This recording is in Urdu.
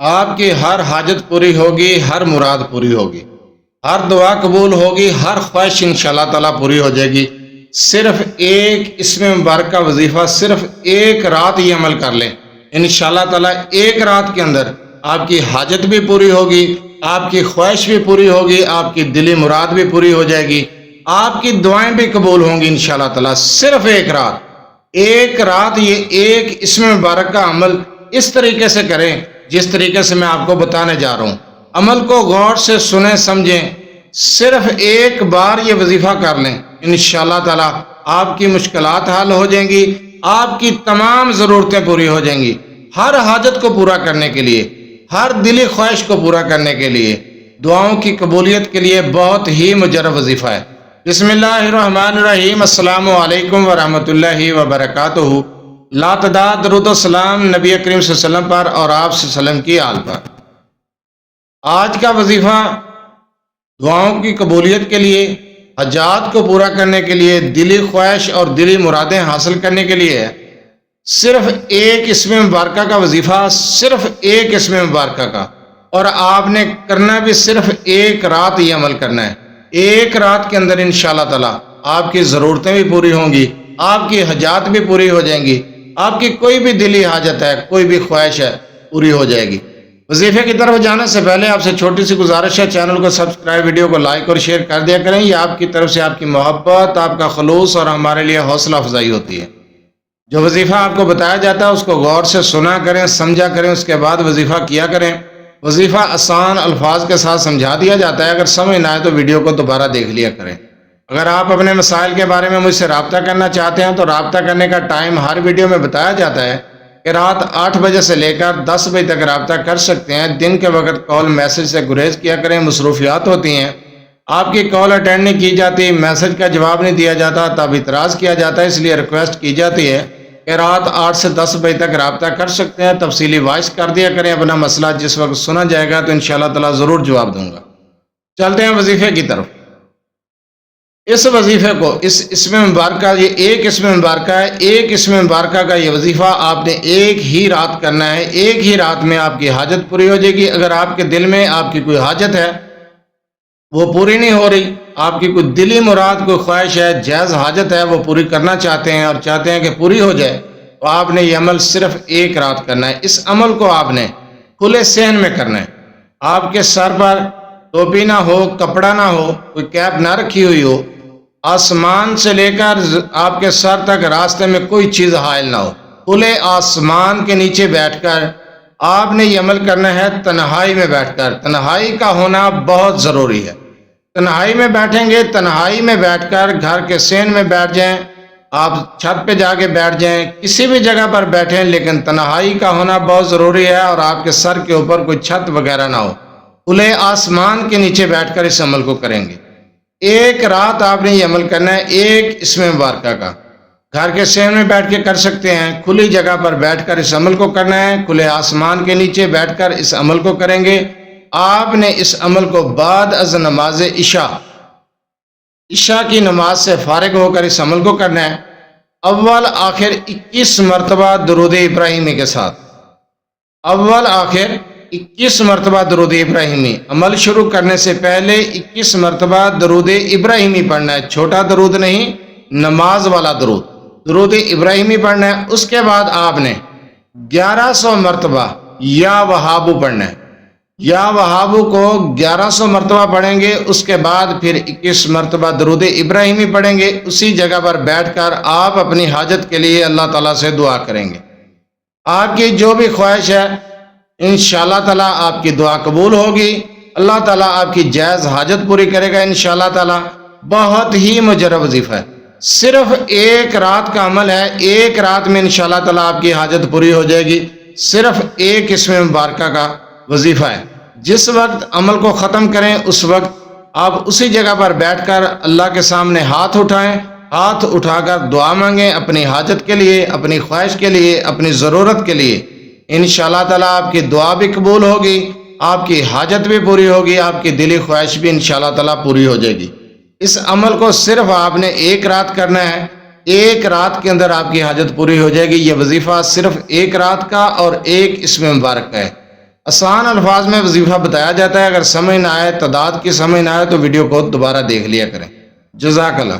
آپ کی ہر حاجت پوری ہوگی، ہر مراد پوری ہوگی، ہر دعا قبول ہوگی، ہر خواہش انشاءاللہ تعالیٰ پوری ہو جائے گی۔ صرف ایک اسم مبارک کا وظیفہ، صرف ایک رات یہ عمل کر لیں، انشاءاللہ تعالیٰ ایک رات کے اندر آپ کی حاجت بھی پوری ہوگی، آپ کی خواہش بھی پوری ہوگی، آپ کی دلی مراد بھی پوری ہو جائے گی، آپ کی دعائیں بھی قبول ہوں گی انشاءاللہ تعالیٰ۔ صرف ایک رات یہ ایک اسم مبارک کا عمل اس طریقے سے کریں جس طریقے سے میں آپ کو بتانے جا رہا ہوں۔ عمل کو غور سے سنیں، سمجھیں، صرف ایک بار یہ وظیفہ کر لیں، انشاءاللہ تعالیٰ آپ کی مشکلات حل ہو جائیں گی، آپ کی تمام ضرورتیں پوری ہو جائیں گی۔ ہر حاجت کو پورا کرنے کے لیے، ہر دلی خواہش کو پورا کرنے کے لیے، دعاؤں کی قبولیت کے لیے بہت ہی مجرب وظیفہ ہے۔ بسم اللہ الرحمن الرحیم۔ السلام علیکم ورحمۃ اللہ وبرکاتہ۔ لاتعداد درود و سلام نبی کریم صلی اللہ علیہ وسلم پر اور آپ صلی اللہ علیہ وسلم کی آل پر۔ آج کا وظیفہ دعاؤں کی قبولیت کے لیے، حاجات کو پورا کرنے کے لیے، دلی خواہش اور دلی مرادیں حاصل کرنے کے لیے ہے۔ صرف ایک اسم مبارکہ کا وظیفہ، صرف ایک اسم مبارکہ کا، اور آپ نے کرنا بھی صرف ایک رات یہ عمل کرنا ہے۔ ایک رات کے اندر انشاءاللہ تعالیٰ آپ کی ضرورتیں بھی پوری ہوں گی، آپ کی حاجات بھی پوری ہو جائیں گی، آپ کی کوئی بھی دلی حاجت ہے، کوئی بھی خواہش ہے، پوری ہو جائے گی۔ وظیفے کی طرف جانے سے پہلے آپ سے چھوٹی سی گزارش ہے، چینل کو سبسکرائب، ویڈیو کو لائک اور شیئر کر دیا کریں۔ یہ آپ کی طرف سے آپ کی محبت، آپ کا خلوص اور ہمارے لیے حوصلہ افزائی ہوتی ہے۔ جو وظیفہ آپ کو بتایا جاتا ہے اس کو غور سے سنا کریں، سمجھا کریں، اس کے بعد وظیفہ کیا کریں۔ وظیفہ آسان الفاظ کے ساتھ سمجھا دیا جاتا ہے، اگر سمجھ نہ آئے تو ویڈیو کو دوبارہ دیکھ لیا کریں۔ اگر آپ اپنے مسائل کے بارے میں مجھ سے رابطہ کرنا چاہتے ہیں تو رابطہ کرنے کا ٹائم ہر ویڈیو میں بتایا جاتا ہے کہ رات 8 بجے سے لے کر 10 بجے تک رابطہ کر سکتے ہیں۔ دن کے وقت کال میسج سے گریز کیا کریں، مصروفیات ہوتی ہیں، آپ کی کال اٹینڈ نہیں کی جاتی، میسج کا جواب نہیں دیا جاتا، تب اعتراض کیا جاتا ہے، اس لیے ریکویسٹ کی جاتی ہے کہ رات 8 سے 10 بجے تک رابطہ کر سکتے ہیں۔ تفصیلی وائس کر دیا کریں اپنا مسئلہ، جس وقت سنا جائے گا تو انشاءاللہ تعالیٰ ضرور جواب دوں گا۔ چلتے ہیں وظیفے کی طرف۔ اس وظیفے کو، اس اسم مبارکہ، یہ ایک اسم مبارکہ ہے، ایک اسم مبارکہ کا یہ وظیفہ آپ نے ایک ہی رات کرنا ہے۔ ایک ہی رات میں آپ کی حاجت پوری ہو جائے گی۔ اگر آپ کے دل میں آپ کی کوئی حاجت ہے وہ پوری نہیں ہو رہی، آپ کی کوئی دلی مراد، کوئی خواہش ہے، جائز حاجت ہے، وہ پوری کرنا چاہتے ہیں اور چاہتے ہیں کہ پوری ہو جائے، تو آپ نے یہ عمل صرف ایک رات کرنا ہے۔ اس عمل کو آپ نے کھلے صحن میں کرنا ہے۔ آپ کے سر پر ٹوپی نہ ہو، کپڑا نہ ہو، کوئی کیپ نہ رکھی ہوئی ہو، آسمان سے لے کر آپ کے سر تک راستے میں کوئی چیز حائل نہ ہو، کھلے آسمان کے نیچے بیٹھ کر آپ نے یہ عمل کرنا ہے، تنہائی میں بیٹھ کر۔ تنہائی کا ہونا بہت ضروری ہے۔ تنہائی میں بیٹھیں گے، تنہائی میں بیٹھ کر گھر کے صحن میں بیٹھ جائیں، آپ چھت پہ جا کے بیٹھ جائیں، کسی بھی جگہ پر بیٹھیں، لیکن تنہائی کا ہونا بہت ضروری ہے، اور آپ کے سر کے اوپر کوئی چھت وغیرہ نہ ہو، کھلے آسمان کے نیچے بیٹھ کر اس عمل کو کریں گے۔ ایک رات آپ نے یہ عمل کرنا ہے ایک اسم مبارکہ کا۔ گھر کے صحن میں بیٹھ کے کر سکتے ہیں، کھلی جگہ پر بیٹھ کر اس عمل کو کرنا ہے، کھلے آسمان کے نیچے بیٹھ کر اس عمل کو کریں گے۔ آپ نے اس عمل کو بعد از نماز عشاء کی نماز سے فارغ ہو کر اس عمل کو کرنا ہے، اول آخر 21 مرتبہ درود ابراہیمی کے ساتھ۔ اول آخر 21 مرتبہ درود ابراہیمی۔ عمل شروع کرنے سے پہلے 21 مرتبہ درود ابراہیمی پڑھنا ہے، چھوٹا درود نہیں، نماز والا درود، درود ابراہیمی پڑھنا ہے۔ اس کے بعد آپ نے 1100 مرتبہ یا وہابو پڑھنا ہے۔ یا وہابو کو 1100 مرتبہ پڑھیں گے، اس کے بعد پھر 21 مرتبہ درود ابراہیمی پڑھیں گے۔ اسی جگہ پر بیٹھ کر آپ اپنی حاجت کے لیے اللہ تعالیٰ سے دعا کریں گے۔ آپ کی جو بھی خواہش ہے انشاءاللہ تعالیٰ آپ کی دعا قبول ہوگی، اللہ تعالیٰ آپ کی جائز حاجت پوری کرے گا انشاءاللہ تعالیٰ۔ بہت ہی مجرب وظیفہ ہے، صرف ایک رات کا عمل ہے، ایک رات میں انشاءاللہ تعالیٰ آپ کی حاجت پوری ہو جائے گی۔ صرف ایک اسم مبارکہ کا وظیفہ ہے۔ جس وقت عمل کو ختم کریں اس وقت آپ اسی جگہ پر بیٹھ کر اللہ کے سامنے ہاتھ اٹھائیں، ہاتھ اٹھا کر دعا مانگیں اپنی حاجت کے لیے، اپنی خواہش کے لیے، اپنی ضرورت کے لیے۔ انشاءاللہ تعالیٰ آپ کی دعا بھی قبول ہوگی، آپ کی حاجت بھی پوری ہوگی، آپ کی دلی خواہش بھی انشاءاللہ تعالیٰ پوری ہو جائے گی۔ اس عمل کو صرف آپ نے ایک رات کرنا ہے، ایک رات کے اندر آپ کی حاجت پوری ہو جائے گی۔ یہ وظیفہ صرف ایک رات کا اور ایک اسم مبارک کا ہے۔ آسان الفاظ میں وظیفہ بتایا جاتا ہے، اگر سمجھ نہ آئے، تعداد کی سمجھ نہ آئے تو ویڈیو کو دوبارہ دیکھ لیا کریں۔ جزاک اللہ۔